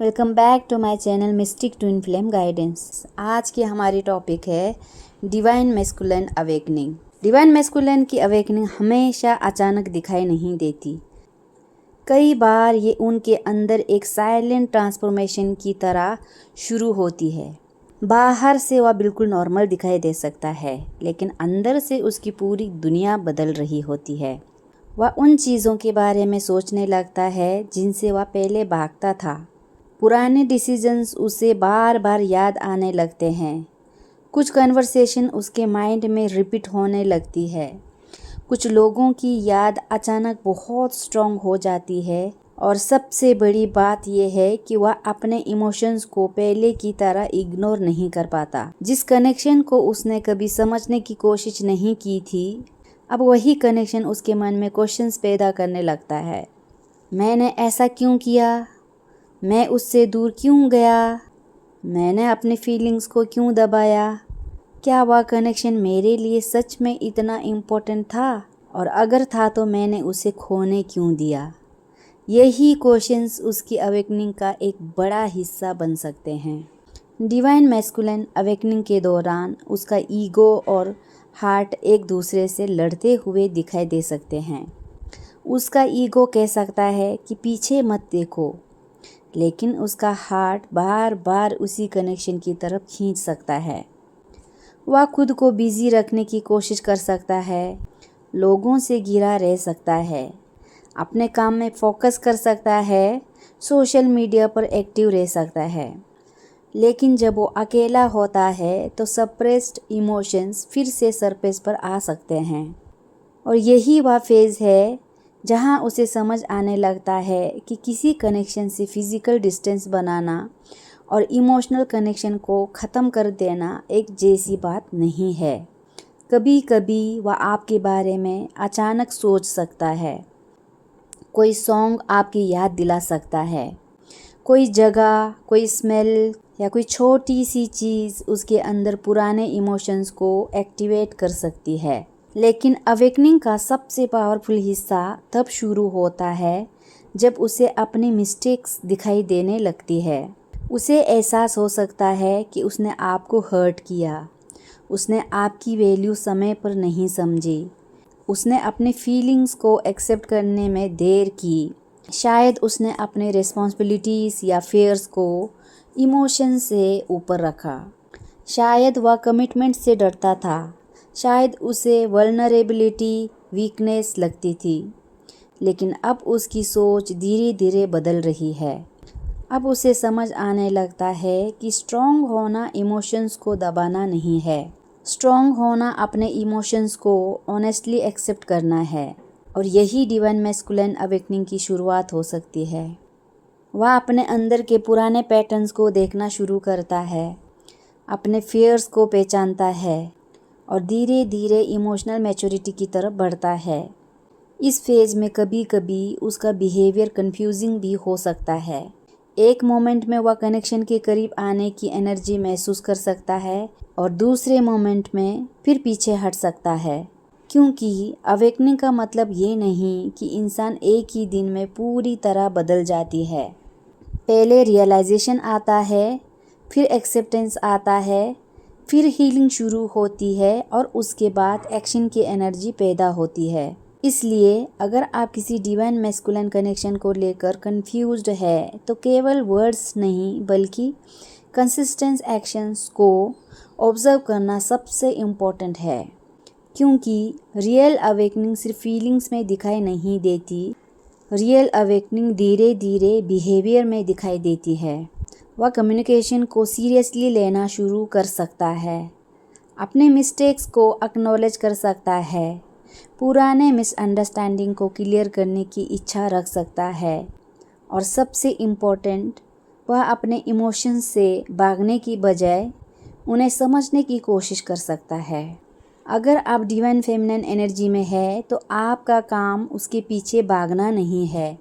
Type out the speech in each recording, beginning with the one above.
Welcome back to my channel mystic twin flame guidance. आज की हमारी टॉपिक है divine masculine awakening. Divine masculine की अवेकनिंग हमेशा अचानक दिखाई नहीं देती। कई बार ये उनके अंदर एक साइलेंट ट्रांसफॉर्मेशन की तरह शुरू होती है। बाहर से वह बिल्कुल नॉर्मल दिखाई दे सकता है, लेकिन अंदर से उसकी पूरी दुनिया बदल रही होती है। वह उन चीज़ों के बारे में सोचने लगता है जिनसे वह पहले भागता था। पुराने डिसीजंस उसे बार बार याद आने लगते हैं। कुछ कन्वर्सेशन उसके माइंड में रिपीट होने लगती है। कुछ लोगों की याद अचानक बहुत स्ट्रॉन्ग हो जाती है और सबसे बड़ी बात यह है कि वह अपने इमोशंस को पहले की तरह इग्नोर नहीं कर पाता। जिस कनेक्शन को उसने कभी समझने की कोशिश नहीं की थी, अब वही कनेक्शन उसके मन में क्वेश्चंस पैदा करने लगता है। मैंने ऐसा क्यों किया? मैं उससे दूर क्यों गया? मैंने अपनी फीलिंग्स को क्यों दबाया? क्या वह कनेक्शन मेरे लिए सच में इतना इम्पोर्टेंट था? और अगर था तो मैंने उसे खोने क्यों दिया? यही क्वेश्चंस उसकी अवेकनिंग का एक बड़ा हिस्सा बन सकते हैं। डिवाइन मैस्कुलिन अवेकनिंग के दौरान उसका ईगो और हार्ट एक दूसरे से लड़ते हुए दिखाई दे सकते हैं। उसका ईगो कह सकता है कि पीछे मत देखो, लेकिन उसका हार्ट बार बार उसी कनेक्शन की तरफ खींच सकता है। वह खुद को बिजी रखने की कोशिश कर सकता है, लोगों से घिरा रह सकता है, अपने काम में फोकस कर सकता है, सोशल मीडिया पर एक्टिव रह सकता है। लेकिन जब वो अकेला होता है तो सप्रेस्ड इमोशंस फिर से सरफेस पर आ सकते हैं। और यही वह फेज़ है जहां उसे समझ आने लगता है कि किसी कनेक्शन से फिज़िकल डिस्टेंस बनाना और इमोशनल कनेक्शन को ख़त्म कर देना एक जैसी बात नहीं है। कभी कभी वह आपके बारे में अचानक सोच सकता है, कोई सॉन्ग आपकी याद दिला सकता है, कोई जगह, कोई स्मेल या कोई छोटी सी चीज़ उसके अंदर पुराने इमोशंस को एक्टिवेट कर सकती है। लेकिन अवेकनिंग का सबसे पावरफुल हिस्सा तब शुरू होता है जब उसे अपनी मिस्टेक्स दिखाई देने लगती है। उसे एहसास हो सकता है कि उसने आपको हर्ट किया, उसने आपकी वैल्यू समय पर नहीं समझी, उसने अपनी फीलिंग्स को एक्सेप्ट करने में देर की, शायद उसने अपने रिस्पॉन्सिबिलिटीज़ या फेयर्स को इमोशन से ऊपर रखा, शायद वह कमिटमेंट से डरता था, शायद उसे वल्नरेबिलिटी वीकनेस लगती थी। लेकिन अब उसकी सोच धीरे धीरे बदल रही है। अब उसे समझ आने लगता है कि स्ट्रॉन्ग होना इमोशंस को दबाना नहीं है। स्ट्रॉन्ग होना अपने इमोशंस को ऑनेस्टली एक्सेप्ट करना है। और यही डिवाइन मैस्कुलिन अवेकनिंग की शुरुआत हो सकती है। वह अपने अंदर के पुराने पैटर्न्स को देखना शुरू करता है, अपने फियर्स को पहचानता है और धीरे धीरे इमोशनल मैच्योरिटी की तरफ बढ़ता है। इस फेज़ में कभी कभी उसका बिहेवियर कंफ्यूजिंग भी हो सकता है। एक मोमेंट में वह कनेक्शन के करीब आने की एनर्जी महसूस कर सकता है और दूसरे मोमेंट में फिर पीछे हट सकता है। क्योंकि अवेकनिंग का मतलब ये नहीं कि इंसान एक ही दिन में पूरी तरह बदल जाती है। पहले रियलाइजेशन आता है, फिर एक्सेप्टेंस आता है, फिर हीलिंग शुरू होती है और उसके बाद एक्शन की एनर्जी पैदा होती है। इसलिए अगर आप किसी डिवाइन मैस्कुलिन कनेक्शन को लेकर कंफ्यूज्ड है तो केवल वर्ड्स नहीं बल्कि कंसिस्टेंट एक्शंस को ऑब्जर्व करना सबसे इम्पोर्टेंट है। क्योंकि रियल अवेकनिंग सिर्फ फीलिंग्स में दिखाई नहीं देती, रियल अवेकनिंग धीरे धीरे बिहेवियर में दिखाई देती है। वह कम्युनिकेशन को सीरियसली लेना शुरू कर सकता है, अपने मिस्टेक्स को एक्नॉलेज कर सकता है, पुराने मिसअंडरस्टैंडिंग को क्लियर करने की इच्छा रख सकता है और सबसे इम्पोर्टेंट, वह अपने इमोशंस से भागने की बजाय उन्हें समझने की कोशिश कर सकता है। अगर आप डिवाइन फेमिनिन एनर्जी में है तो आपका काम उसके पीछे भागना नहीं है।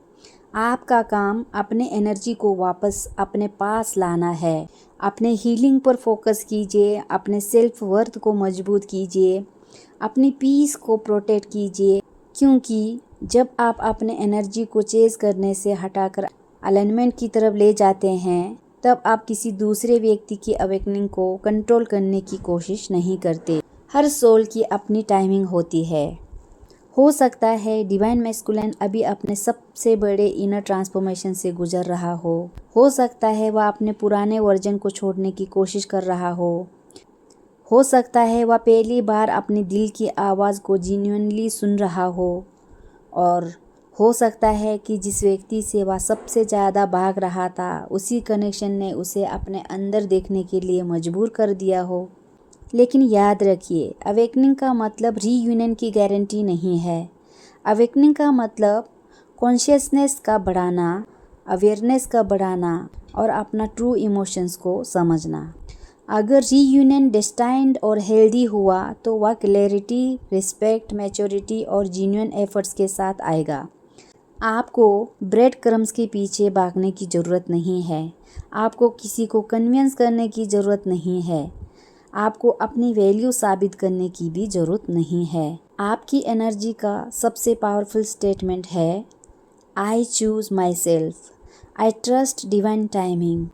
आपका काम अपने एनर्जी को वापस अपने पास लाना है। अपने हीलिंग पर फोकस कीजिए, अपने सेल्फ वर्थ को मजबूत कीजिए, अपनी पीस को प्रोटेक्ट कीजिए। क्योंकि जब आप अपने एनर्जी को चेज करने से हटाकर अलाइनमेंट की तरफ ले जाते हैं, तब आप किसी दूसरे व्यक्ति की अवेकनिंग को कंट्रोल करने की कोशिश नहीं करते। हर सोल की अपनी टाइमिंग होती है। हो सकता है डिवाइन मैस्कुलिन अभी अपने सबसे बड़े इनर ट्रांसफॉर्मेशन से गुजर रहा हो सकता है वह अपने पुराने वर्जन को छोड़ने की कोशिश कर रहा हो सकता है वह पहली बार अपने दिल की आवाज़ को जेन्युइनली सुन रहा और हो सकता है कि जिस व्यक्ति से वह सबसे ज़्यादा भाग रहा था, उसी कनेक्शन ने उसे अपने अंदर देखने के लिए मजबूर कर दिया हो। लेकिन याद रखिए, अवेकनिंग का मतलब रीयूनियन की गारंटी नहीं है। अवेकनिंग का मतलब कॉन्शियसनेस का बढ़ाना, अवेयरनेस का बढ़ाना और अपना ट्रू इमोशंस को समझना। अगर रीयूनियन डेस्टाइन्ड और हेल्दी हुआ तो वह क्लैरिटी, रिस्पेक्ट, मैच्योरिटी और जेन्युइन एफर्ट्स के साथ आएगा। आपको ब्रेड क्रम्स के पीछे भागने की ज़रूरत नहीं है। आपको किसी को कन्विंस करने की ज़रूरत नहीं है। आपको अपनी वैल्यू साबित करने की भी ज़रूरत नहीं है। आपकी एनर्जी का सबसे पावरफुल स्टेटमेंट है, I choose my self, I trust divine timing.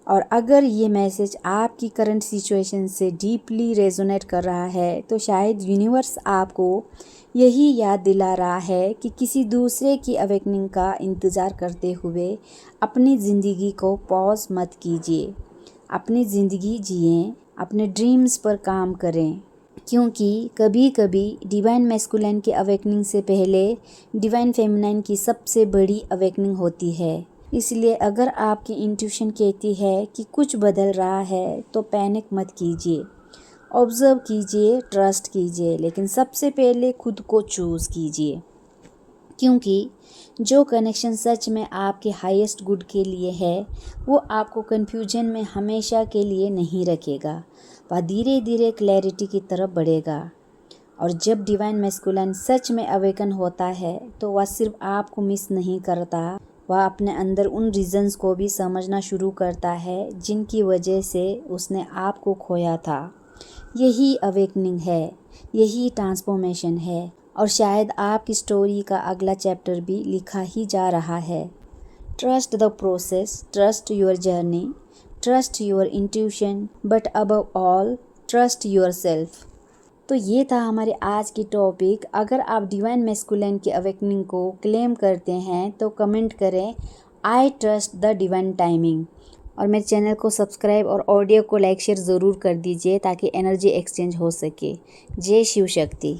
और अगर ये मैसेज आपकी करंट सिचुएशन से डीपली रेजोनेट कर रहा है, तो शायद यूनिवर्स आपको यही याद दिला रहा है कि किसी दूसरे की अवेकनिंग का इंतज़ार करते हुए अपनी ज़िंदगी को पॉज मत कीजिए। अपनी ज़िंदगी जिएं, अपने ड्रीम्स पर काम करें, क्योंकि कभी कभी डिवाइन मैस्कुलिन के अवेकनिंग से पहले डिवाइन फेमिनाइन की सबसे बड़ी अवेकनिंग होती है। इसलिए अगर आपकी इंट्यूशन कहती है कि कुछ बदल रहा है, तो पैनिक मत कीजिए। ऑब्जर्व कीजिए, ट्रस्ट कीजिए, लेकिन सबसे पहले खुद को चूज़ कीजिए, क्योंकि जो कनेक्शन सच में आपके हाईएस्ट गुड के लिए है, वो आपको कन्फ्यूजन में हमेशा के लिए नहीं रखेगा। वह धीरे धीरे क्लैरिटी की तरफ बढ़ेगा। और जब डिवाइन मैस्कुलिन सच में अवेकन होता है, तो वह सिर्फ आपको मिस नहीं करता, वह अपने अंदर उन रीजंस को भी समझना शुरू करता है जिनकी वजह से उसने आपको खोया था। यही अवेकनिंग है, यही ट्रांसफॉर्मेशन है, और शायद आपकी स्टोरी का अगला चैप्टर भी लिखा ही जा रहा है। Trust the process, trust your journey, trust your intuition, but above all trust your self. तो ये था हमारे आज की टॉपिक। अगर आप डिवाइन मैस्कुलिन की अवेकनिंग को क्लेम करते हैं तो कमेंट करें, I trust the divine timing. और मेरे चैनल को सब्सक्राइब और ऑडियो को लाइक शेयर ज़रूर कर दीजिए, ताकि एनर्जी एक्सचेंज हो सके। जय शिव शक्ति।